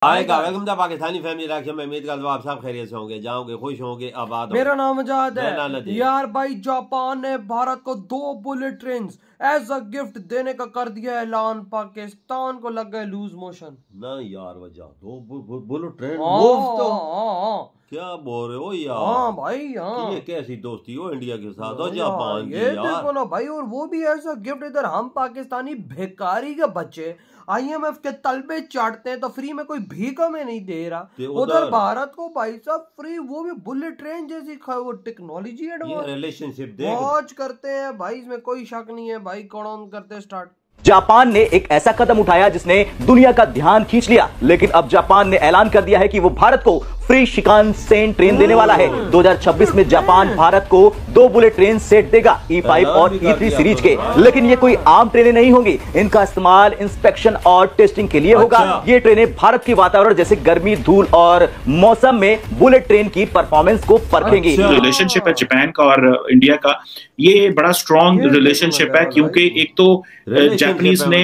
आएगा। Welcome to Pakistani family reaction में। उम्मीद करता हूं आप सब खैरियत से होंगे, जाओगे, खुश होंगे, आबाद। मेरा नाम आजाद है यार भाई। जापान ने भारत को 2 bullet train as a gift देने का कर दिया ऐलान। पाकिस्तान को लग गए लूज मोशन। ना यार वजह 2 बुलेट ट्रेन मुफ्त। क्या बोल रहे हो यार? हाँ भाई हाँ। ये कैसी दोस्ती हो इंडिया के साथ और जापान की ये यार? देखो ना भाई, और वो भी ऐसा गिफ्ट। इधर हम पाकिस्तानी भिखारी के बच्चे IMF के तलबे चाटते हैं तो फ्री में कोई भीख हमें नहीं दे रहा। उधर भारत को भाई साहब फ्री, वो भी बुलेट ट्रेन जैसी वो टेक्नोलॉजी एडवांस रिलेशनशिप मौज करते हैं भाई। इसमें कोई शक नहीं है भाई। कौन करते हैं स्टार्ट। जापान ने एक ऐसा कदम उठाया जिसने दुनिया का ध्यान खींच लिया, लेकिन अब जापान ने ऐलान कर दिया है कि वो भारत को फ्री शिकानसेन ट्रेन देने वाला है। 2026 में जापान भारत को 2 बुलेट ट्रेन सेट देगा, E5 और E3 सीरीज के। लेकिन ये कोई आम ट्रेनें नहीं होंगी, इनका इस्तेमाल इंस्पेक्शन और टेस्टिंग के लिए होगा। ये ट्रेनें भारत के वातावरण जैसे गर्मी, धूल और मौसम में बुलेट ट्रेन की परफॉर्मेंस को परखेंगी। रिलेशनशिप है जापान का और इंडिया का, ये बड़ा स्ट्रॉन्ग रिलेशनशिप है, क्योंकि एक तो जापानीज ने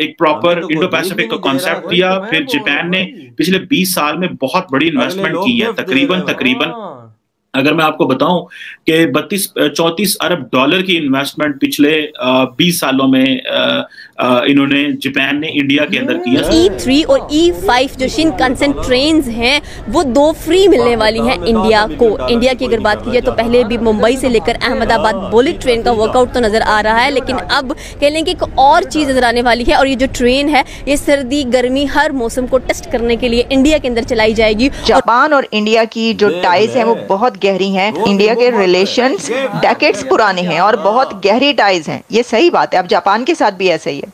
एक प्रॉपर इंडो पैसिफिक का कॉन्सेप्ट दिया, फिर जापान ने पिछले 20 साल में बहुत बड़ी इन्वेस्टमेंट की है। तकरीबन अगर मैं आपको बताऊं कि 34 अरब डॉलर की इन्वेस्टमेंट पिछले 20 सालों में इन्होंने जापान ने इंडिया के अंदर किया। E3 और E5 जो शिनकानसेन ट्रेन्स हैं वो 2 फ्री मिलने वाली हैं इंडिया को। इंडिया की अगर बात की जाए तो पहले भी मुंबई से लेकर अहमदाबाद बुलेट ट्रेन का वर्कआउट तो नजर आ रहा है, लेकिन अब कह लें कि एक और चीज नजर आने वाली है। और ये जो ट्रेन है ये सर्दी गर्मी हर मौसम को टेस्ट करने के लिए इंडिया के अंदर चलाई जाएगी। जापान और इंडिया की जो टाइज है वो बहुत गहरी हैं। इंडिया के रिलेशंस डेकेड्स पुराने हैं और बहुत गहरी टाइज हैं। ये सही बात है, अब जापान के साथ भी ऐसा ही है।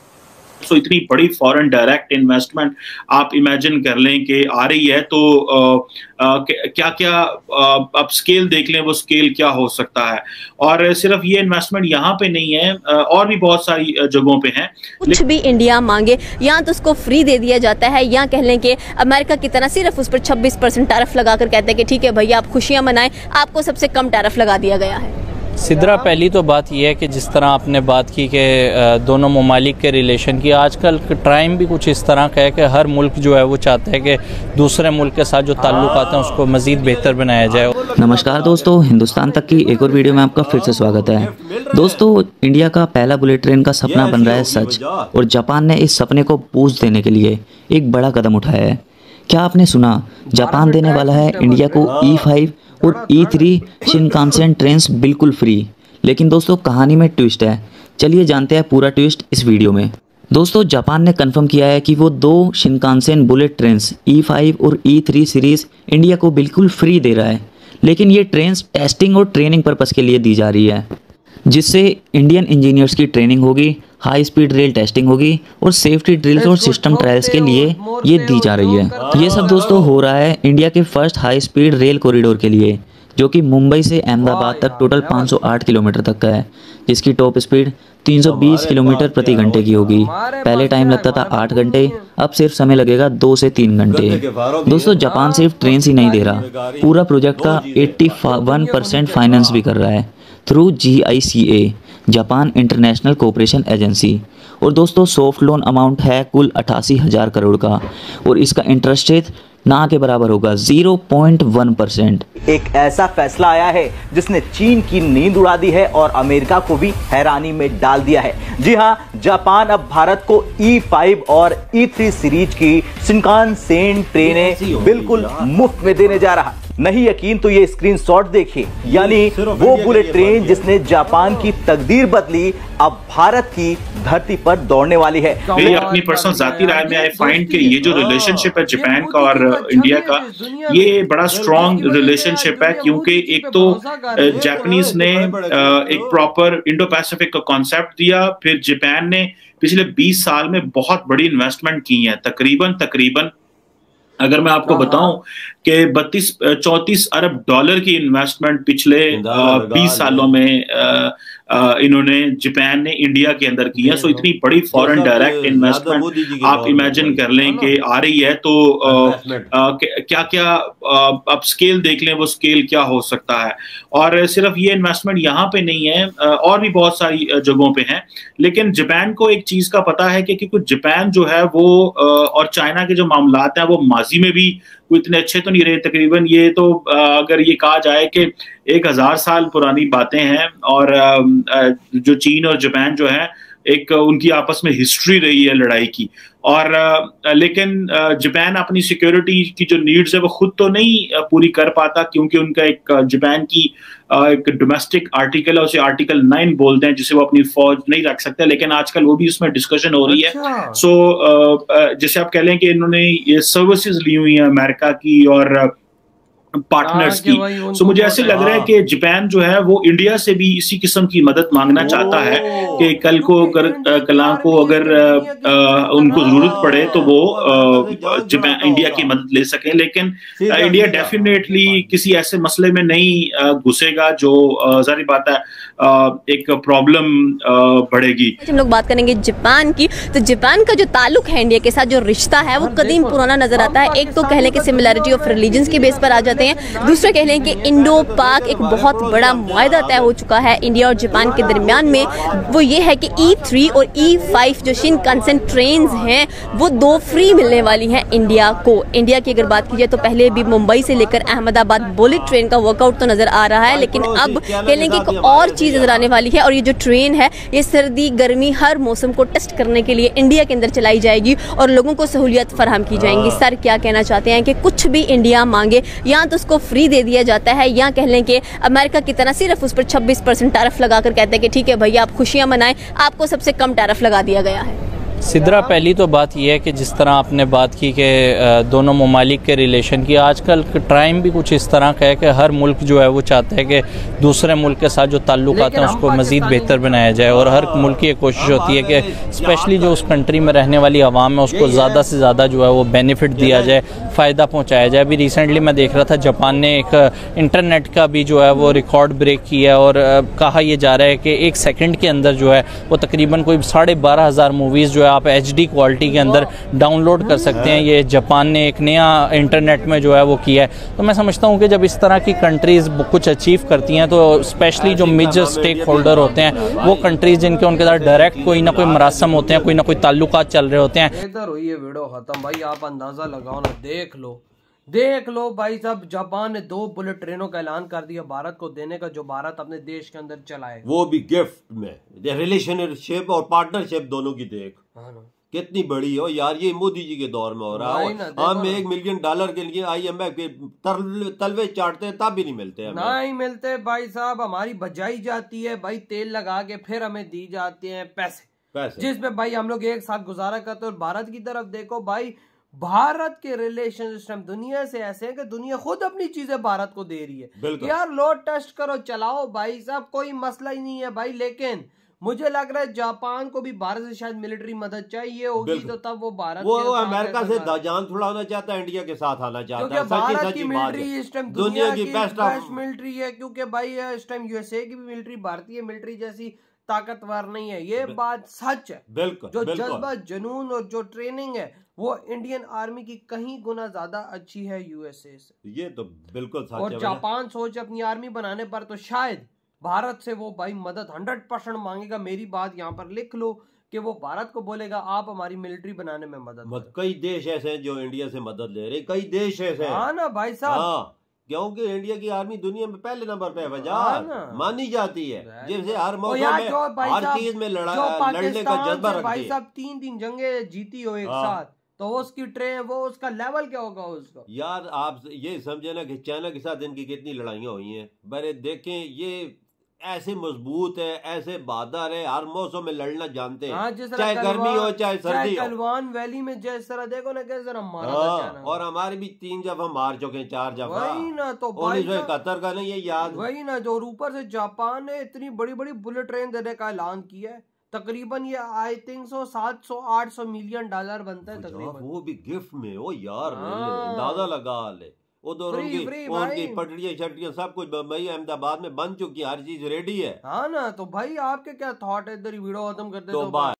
तो इतनी बड़ी फॉरेन डायरेक्ट इन्वेस्टमेंट आप इमेजिन कर लें कि आ रही है, तो क्या क्या आप स्केल देख लें, वो स्केल क्या हो सकता है। और सिर्फ ये इन्वेस्टमेंट यहाँ पे नहीं है, और भी बहुत सारी जगहों पे हैं। कुछ भी इंडिया मांगे या तो उसको फ्री दे दिया जाता है, या कह लें कि अमेरिका की तरह सिर्फ उस पर 26% टैरिफ लगाकर कहते हैं कि ठीक है भैया आप खुशियां मनाएं, आपको सबसे कम टैरिफ लगा दिया गया है। सिद्रा, पहली तो बात यह है कि जिस तरह आपने बात की कि दोनों ममालिक के रिलेशन की, आजकल टाइम भी कुछ इस तरह का है कि हर मुल्क जो है वो चाहता है कि दूसरे मुल्क के साथ जो ताल्लुकात हैं उसको मज़ीद बेहतर बनाया जाए। नमस्कार दोस्तों, हिंदुस्तान तक की एक और वीडियो में आपका फिर से स्वागत है। दोस्तों, इंडिया का पहला बुलेट ट्रेन का सपना बन रहा है सच, और जापान ने इस सपने को बूस्ट देने के लिए एक बड़ा कदम उठाया है। क्या आपने सुना? जापान देने वाला है इंडिया को E5 और E3 शिनकानसेन ट्रेन्स बिल्कुल फ्री। लेकिन दोस्तों, कहानी में ट्विस्ट है। चलिए जानते हैं पूरा ट्विस्ट इस वीडियो में। दोस्तों, जापान ने कंफर्म किया है कि वो 2 शिनकानसेन बुलेट ट्रेन्स E5 और E3 सीरीज इंडिया को बिल्कुल फ्री दे रहा है। लेकिन ये ट्रेन्स टेस्टिंग और ट्रेनिंग पर्पज़ के लिए दी जा रही है, जिससे इंडियन इंजीनियर्स की ट्रेनिंग होगी, हाई स्पीड रेल टेस्टिंग होगी और सेफ्टी ड्रिल्स और सिस्टम ट्रायल्स के लिए ये दी जा रही है। ये सब दोस्तों हो रहा है इंडिया के first high speed rail corridor के लिए, जो कि मुंबई से अहमदाबाद तक टोटल 508 किलोमीटर तक का है, जिसकी टॉप स्पीड 320 किलोमीटर प्रति घंटे की होगी। पहले टाइम लगता था 8 घंटे, अब सिर्फ समय लगेगा 2 से 3 घंटे। दोस्तों, जापान सिर्फ ट्रेन ही नहीं दे रहा, पूरा प्रोजेक्ट का 81% फाइनेंस भी कर रहा है through GICA, Japan international cooperation agency. और दोस्तों, सॉफ्ट लोन अमाउंट है कुल 88,000 करोड़ का, और इसका इंटरेस्ट रेट ना के बराबर होगा 0.1%। एक ऐसा फैसला आया है जिसने चीन की नींद उड़ा दी है और अमेरिका को भी हैरानी में डाल दिया है। जी हां, जापान अब भारत को E5 और E3 सीरीज की शिनकानसेन ट्रेनें बिल्कुल मुफ्त में देने जा रहा। नहीं यकीन तो ये स्क्रीनशॉट देखिए, यानी वो बुलेट ट्रेन जिसने जापान की तकदीर बदली अब भारत की धरती पर दौड़ने वाली है। मेरी अपनी पर्सनल जाती राय में आई फाइंड कि ये जो रिलेशनशिप है जापान का और इंडिया का, ये बड़ा स्ट्रॉन्ग रिलेशनशिप है, क्योंकि एक तो जापानीज ने एक प्रॉपर इंडो पैसिफिक का कॉन्सेप्ट दिया, फिर जापान ने पिछले 20 साल में बहुत बड़ी इन्वेस्टमेंट की है। तकरीबन अगर मैं आपको बताऊं कि 34 अरब डॉलर की इन्वेस्टमेंट पिछले 20 सालों में इन्होंने जापान ने इंडिया के अंदर की है। सो इतनी बड़ी फॉरेन डायरेक्ट इन्वेस्टमेंट आप इमेजिन कर लें कि आ रही है, तो क्या क्या अब स्केल देख लें, वो स्केल क्या हो सकता है। और सिर्फ ये इन्वेस्टमेंट यहाँ पे नहीं है, और भी बहुत सारी जगहों पे हैं। लेकिन जापान को एक चीज का पता है कि कुछ जापान जो है वो और चाइना के जो मामलात हैं वो माजी में भी इतने अच्छे तो नहीं रहे। तकरीबन ये तो अगर ये कहा जाए कि 1000 साल पुरानी बातें हैं, और जो चीन और जापान जो है एक उनकी आपस में हिस्ट्री रही है लड़ाई की। और लेकिन जापान अपनी सिक्योरिटी की जो नीड्स है वो खुद तो नहीं पूरी कर पाता, क्योंकि उनका एक जापान की एक डोमेस्टिक आर्टिकल है, उसे आर्टिकल 9 बोलते हैं, जिसे वो अपनी फौज नहीं रख सकते। लेकिन आजकल वो भी उसमें डिस्कशन हो रही है। सो जैसे आप कह लें कि इन्होंने ये सर्विसेज ली हुई है अमेरिका की और पार्टनर्स की। सो मुझे ऐसे लग रहा है कि जापान जो है वो इंडिया से भी इसी किस्म की मदद मांगना चाहता है कि कल को अगर उनको जरूरत पड़े तो वो जापान इंडिया की मदद ले सकें। लेकिन इंडिया डेफिनेटली किसी ऐसे मसले में नहीं घुसेगा जो जाहिर बात है एक प्रॉब्लम बढ़ेगी। हम लोग बात करेंगे जापान की, तो जापान का जो ताल्लुक है इंडिया के साथ, जो रिश्ता है वो कदीम पुराना नजर आता है। एक तो कह लें कि सिमिलैरिटी ऑफ रिलीजन्स के बेस पर आ जाते हैं, दूसरा कह लें कि इंडो पाक एक बहुत बड़ा मुआहदा तय हो चुका है इंडिया और जापान के दरमियान में। वो ये है कि E3 और E5 जो शिनकानसेन ट्रेन हैं वो 2 फ्री मिलने वाली हैं इंडिया को। इंडिया की अगर बात की जाए तो पहले भी मुंबई से लेकर अहमदाबाद बुलेट ट्रेन का वर्कआउट तो नजर आ रहा है, लेकिन अब कह लें कि एक और चीज नजर आने वाली है। और ये जो ट्रेन है ये सर्दी गर्मी हर मौसम को टेस्ट करने के लिए इंडिया के अंदर चलाई जाएगी और लोगों को सहूलियत फराहम की जाएंगी। सर क्या कहना चाहते हैं कि कुछ भी इंडिया मांगे या तो उसको फ्री दे दिया जाता है, या कह लें कि अमेरिका की तरह सिर्फ उस पर 26% टैरिफ लगाकर कहते हैं कि ठीक है भैया आप खुशियां मनाएं, आपको सबसे कम टैरिफ लगा दिया गया है। सिद्रा, पहली तो बात यह है कि जिस तरह आपने बात की कि दोनों ममालिक के रिलेशन की, आजकल टाइम भी कुछ इस तरह का है कि हर मुल्क जो है वो चाहता है कि दूसरे मुल्क के साथ जो ताल्लुकात हैं उसको मज़ीद बेहतर बनाया जाए। और हर मुल्क की ये कोशिश होती है कि स्पेशली जो उस कंट्री में रहने वाली आवाम है उसको ज़्यादा से ज़्यादा जो है वो बेनिफिट दिया जाए, फ़ायदा पहुँचाया जाए। अभी रिसेंटली मैं देख रहा था जापान ने एक इंटरनेट का भी जो है वो रिकॉर्ड ब्रेक किया और कहा यह जा रहा है कि 1 सेकंड के अंदर जो है वो तकरीबन कोई 12,500 मूवीज़ जो है आप HD क्वालिटी के अंदर डाउनलोड कर सकते हैं। ये जापान ने एक नया इंटरनेट में जो है वो किया है। तो मैं समझता हूँ कि जब इस तरह की कंट्रीज़ कुछ अचीव करती हैं तो स्पेशली जो मेजर स्टेक होल्डर होते हैं वो कंट्रीज़ जिनके उनके साथ डायरेक्ट कोई ना कोई मरासम होते हैं, कोई ना कोई ताल्लुकात चल रहे होते हैं। इधर हुई है वीडियो खत्म भाई, आप अंदाजा लगाओ ना, देख लो भाई साहब, जापान ने 2 बुलेट ट्रेनों का ऐलान कर दिया भारत को देने का, जो भारत अपने देश के अंदर चलाए, वो भी गिफ्ट में। रिलेशनशिप और पार्टनरशिप दोनों की देख कितनी बड़ी हो यार, ये मोदी जी के दौर में हो रहा है। हम $1 मिलियन के लिए IMF के तलवे चाटते हैं तब भी नहीं मिलते, नहीं मिलते भाई साहब। हमारी बजाई जाती है भाई, तेल लगा के फिर हमें दी जाते हैं पैसे जिसमें भाई हम लोग एक साथ गुजारा करते हैं। और भारत की तरफ देखो भाई, भारत के रिलेशन सिस्टम दुनिया से ऐसे है कि दुनिया खुद अपनी चीजें भारत को दे रही है। यार लो टेस्ट करो, चलाओ भाई साहब, कोई मसला ही नहीं है भाई। लेकिन मुझे लग रहा है जापान को भी भारत से शायद मिलिट्री मदद चाहिए होगी, तो तब वो भारत वो अमेरिका से जान छुड़ाना चाहता है, इंडिया के साथ आना चाहता है। भारत की मिलिट्री इस टाइम दुनिया की बेस्ट मिलिट्री है, क्योंकि भाई इस टाइम USA की भी मिलिट्री भारतीय मिलिट्री जैसी ताकतवर नहीं है। ये बात सच है बिल्कुल। जो जज्बा जुनून और जो ट्रेनिंग है वो इंडियन आर्मी की कहीं गुना ज्यादा अच्छी है USA से, ये तो बिल्कुल सच है। और जापान सोच अपनी आर्मी बनाने पर तो शायद भारत से वो भाई मदद 100% मांगेगा। मेरी बात यहाँ पर लिख लो कि वो भारत को बोलेगा आप हमारी मिलिट्री बनाने में मदद। कई देश ऐसे हैं जो इंडिया से मदद ले रहे, कई देश ऐसे हैं। हाँ ना भाई साहब, क्योंकि इंडिया की आर्मी दुनिया में पहले नंबर पे वजह मानी जाती है, जैसे हर मौके में हर चीज में लड़ने का जज्बा रखती है। भाई साहब 3 जंगें जीती हो एक साथ, तो उसकी ट्रेन वो उसका लेवल क्या होगा उसका। यार आप ये समझे ना कि चाइना के साथ इनकी कितनी लड़ाइयाँ हुई हैं। बड़े देखें ये ऐसे मजबूत है, ऐसे बहादुर है, हर मौसम में लड़ना जानते हैं, चाहे गर्मी हो चाहे सर्दी हो। गलवान वैली में जिस तरह देखो ना कैसे मारा और हमारे भी 3 दफा मार चुके हैं, 4 दफा। वही ना, तो 1971 का नहीं ये याद, वही ना। जो ऊपर से जापान ने इतनी बड़ी बड़ी बुलेट ट्रेन देने का ऐलान किया है, तकरीबन ये आई थिंक 700-800 मिलियन डॉलर बनता है तकरीबन, वो भी गिफ्ट में। ओ यार अंदाजा लगा ले, उधर उनकी पटड़ियां शटड़ियां सब कुछ बम्बई अहमदाबाद में बन चुकी है, हर चीज रेडी है। हाँ ना, तो भाई आपके क्या थॉट है, इधर वीडियो खत्म करते तो